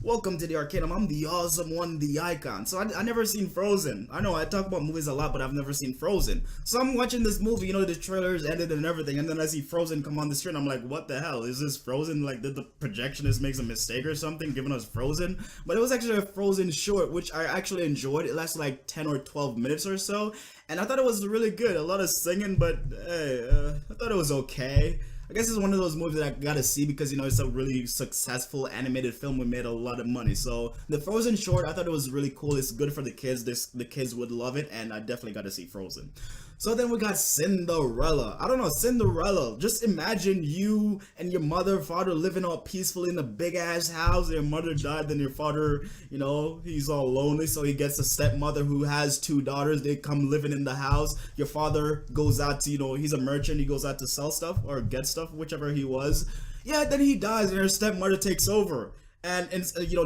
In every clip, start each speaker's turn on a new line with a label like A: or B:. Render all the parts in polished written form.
A: Welcome to the arcade. I'm the awesome one, the icon. So I never seen Frozen. I know I talk about movies a lot, but I've never seen Frozen. So I'm watching this movie, the trailers ended and everything, and then I see Frozen come on the screen. I'm like, what the hell? Is this Frozen? Like, did the projectionist make a mistake or something, giving us Frozen? But it was actually a Frozen short, which I actually enjoyed. It lasted like 10 or 12 minutes or so, and I thought it was really good. A lot of singing, but hey, I thought it was okay. I guess it's one of those movies that I gotta see because it's a really successful animated film. We made a lot of money. So the Frozen short, I thought it was really cool. It's good for the kids. The kids would love it, and I definitely gotta see Frozen. So then we got Cinderella. I don't know, Cinderella. Just imagine you and your mother, father living all peacefully in a big ass house. Your mother died, then your father, he's all lonely, so he gets a stepmother who has two daughters. They come living in the house. Your father goes out to, he's a merchant. He goes out to sell stuff or get stuff, whichever he was. Yeah, then he dies, and her stepmother takes over. And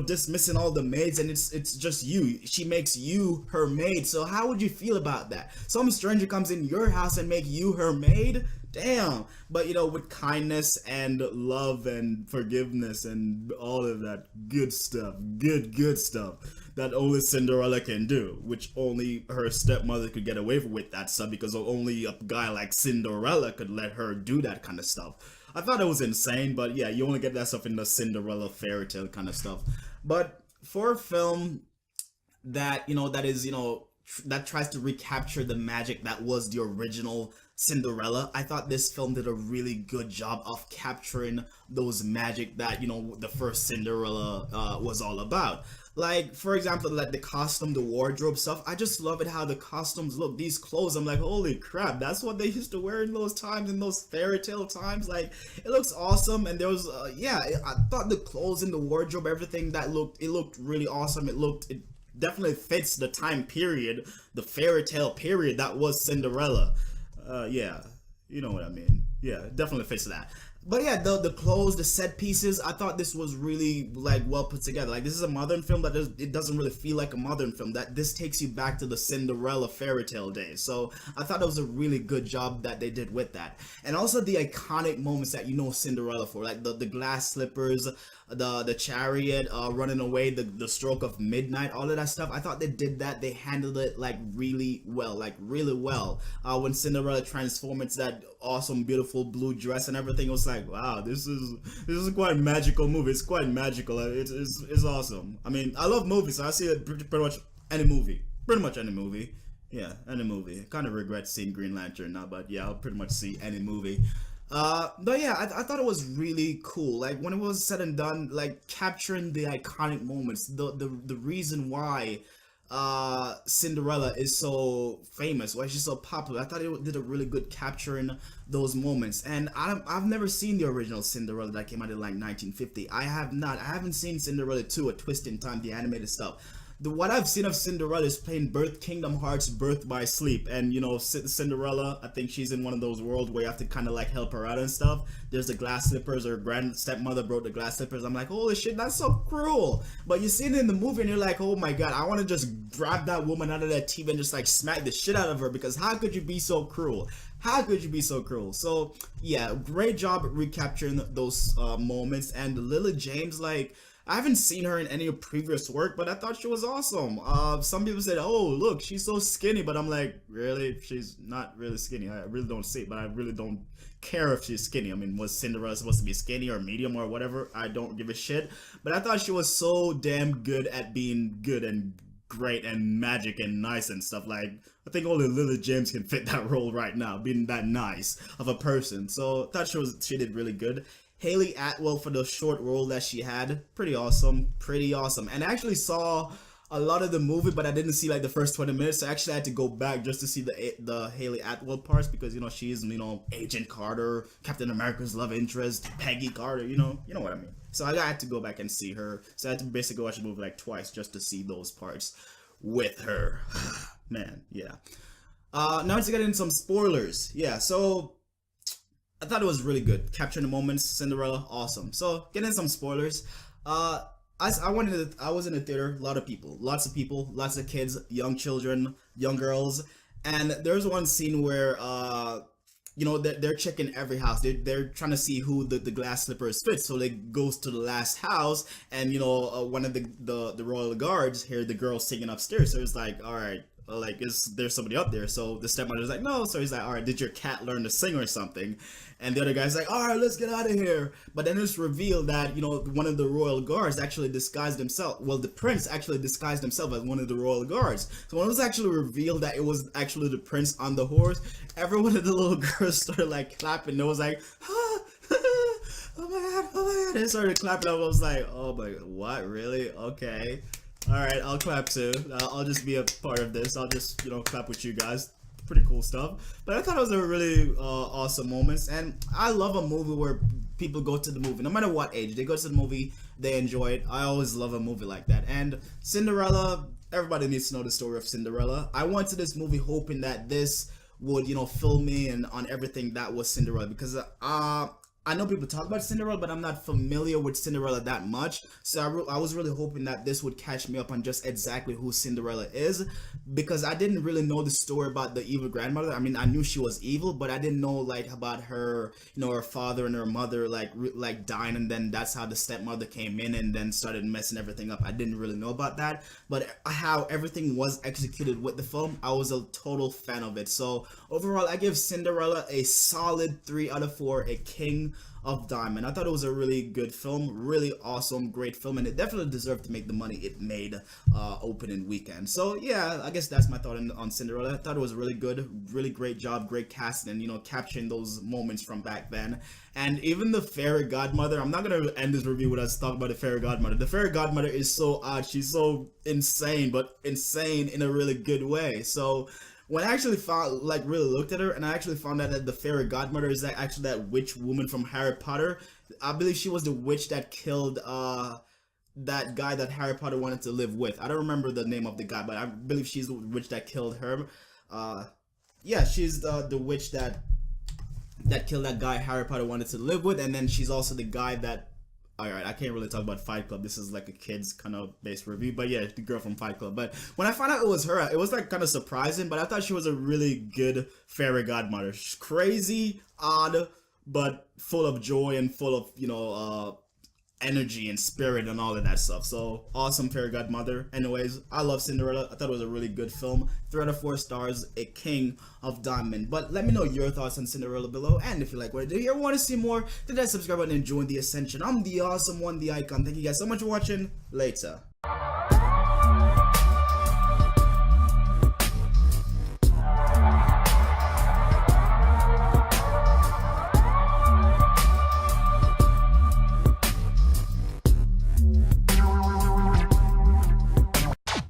A: dismissing all the maids, and it's just you. She makes you her maid. So how would you feel about that? Some stranger comes in your house and make you her maid? Damn. But with kindness and love and forgiveness and all of that good stuff, good stuff that only Cinderella can do, which only her stepmother could get away with that stuff because only a guy like Cinderella could let her do that kind of stuff. I thought it was insane, but yeah, you only get that stuff in the Cinderella fairy tale kind of stuff. But for a film that tries to recapture the magic that was the original Cinderella, I thought this film did a really good job of capturing those magic that the first Cinderella was all about. Like, for example, like the costume, the wardrobe stuff. I just love it how the costumes look. These clothes, I'm like, holy crap, that's what they used to wear in those times, in those fairy tale times. Like, it looks awesome. And there was, I thought the clothes and the wardrobe, everything it looked really awesome. It definitely fits the time period, the fairy tale period that was Cinderella. Yeah, you know what I mean. Yeah, it definitely fits that. But yeah, the clothes, the set pieces, I thought this was really like well put together. Like, this is a modern film, but it doesn't really feel like a modern film. That this takes you back to the Cinderella fairy tale days. So I thought it was a really good job that they did with that. And also the iconic moments that Cinderella for, like the glass slippers, the chariot running away, the stroke of midnight, all of that stuff. I thought they did that. They handled it like really well, when Cinderella transformed into that awesome beautiful blue dress and everything, it was like, wow, this is quite a magical movie. It's quite magical. It's awesome. I mean, I love movies, so I see it pretty much any movie, yeah, any movie. Kind of regret seeing Green Lantern now, but yeah, I'll pretty much see any movie. But yeah, I thought it was really cool. Like, when it was said and done, like capturing the iconic moments, the reason why Cinderella is so famous, why she's so popular. I thought it did a really good capturing those moments. And I've never seen the original Cinderella that came out in like 1950. I haven't seen Cinderella 2, A Twist in Time, the animated stuff. What I've seen of Cinderella is playing Kingdom Hearts Birth by Sleep, and Cinderella, I think she's in one of those worlds where you have to kind of like help her out and stuff. There's the glass slippers, her grand stepmother broke the glass slippers. I'm like, holy shit, that's so cruel. But you see it in the movie and you're like, oh my god, I want to just grab that woman out of that TV and just like smack the shit out of her, because how could you be so cruel? How could you be so cruel? So yeah, great job recapturing those moments. And Lily James, like, I haven't seen her in any previous work, but I thought she was awesome. Some people said, oh, look, she's so skinny, but I'm like, really? She's not really skinny. I really don't see it, but I really don't care if she's skinny. I mean, was Cinderella supposed to be skinny or medium or whatever? I don't give a shit. But I thought she was so damn good at being good and great and magic and nice and stuff. Like, I think only Lily James can fit that role right now, being that nice of a person. So I thought she did really good. Haley Atwell, for the short role that she had, pretty awesome. And I actually saw a lot of the movie, but I didn't see like the first 20 minutes. So I actually had to go back just to see the Haley Atwell parts, because she's Agent Carter, Captain America's love interest, Peggy Carter. You know what I mean. So I had to go back and see her. So I had to basically watch the movie like twice just to see those parts with her. Man, yeah. Now let's get into some spoilers. Yeah, so I thought it was really good. Capturing the moments, Cinderella, awesome. So, getting some spoilers. I was in the theater, lots of people, lots of kids, young children, young girls, and there's one scene where they're checking every house. They're trying to see who the glass slippers fit. So they goes to the last house, and one of the royal guards hear the girl singing upstairs. So it's like, all right, like, is there somebody up there? So the stepmother's like, no. So he's like, all right, did your cat learn to sing or something? And the other guy's like, all right, let's get out of here. But then it's revealed that one of the royal guards actually disguised himself. Well, the prince actually disguised himself as one of the royal guards. So when it was actually revealed that it was actually the prince on the horse, every one of the little girls started like clapping. It was like, ah, oh my god, oh my god. They started clapping. I was like, oh my god, what, really? Okay. All right, I'll clap too. I'll just be a part of this. I'll just, clap with you guys. Pretty cool stuff. But I thought it was a really awesome moments. And I love a movie where people go to the movie, no matter what age, they go to the movie, they enjoy it. I always love a movie like that. And Cinderella, everybody needs to know the story of Cinderella. I went to this movie hoping that this would, fill me in on everything that was Cinderella, because I know people talk about Cinderella, but I'm not familiar with Cinderella that much. So I was really hoping that this would catch me up on just exactly who Cinderella is, because I didn't really know the story about the evil grandmother. I mean, I knew she was evil, but I didn't know like about her, her father and her mother like dying, and then that's how the stepmother came in and then started messing everything up. I didn't really know about that, but how everything was executed with the film, I was a total fan of it. So overall, I give Cinderella a solid 3 out of 4, a king of Diamond. I thought it was a really good film, really awesome, great film, and it definitely deserved to make the money it made opening weekend. So yeah, I guess that's my thought on Cinderella. I thought it was really good, really great job, great casting, and capturing those moments from back then. And even the fairy godmother, I'm not gonna end this review without talking about the fairy godmother. The fairy godmother is so odd, she's so insane, but insane in a really good way. So when I actually really looked at her, and I actually found out that the fairy godmother is actually that witch woman from Harry Potter. I believe she was the witch that killed that guy that Harry Potter wanted to live with. I don't remember the name of the guy, but I believe she's the witch that killed her. Yeah, she's the witch that killed that guy Harry Potter wanted to live with, and then she's also the guy that. Alright, I can't really talk about Fight Club. This is like a kid's kind of based review. But yeah, the girl from Fight Club. But when I found out it was her, it was like kind of surprising. But I thought she was a really good fairy godmother. She's crazy, odd, but full of joy and full of, energy and spirit and all of that stuff. So awesome fairy godmother. Anyways, I love Cinderella. I thought it was a really good film. 3 out of 4 stars, a king of Diamond. But let me know your thoughts on Cinderella below, and if you like what I do here, want to see more, hit that subscribe button and join the ascension. I'm the awesome one, the icon. Thank you guys so much for watching. Later.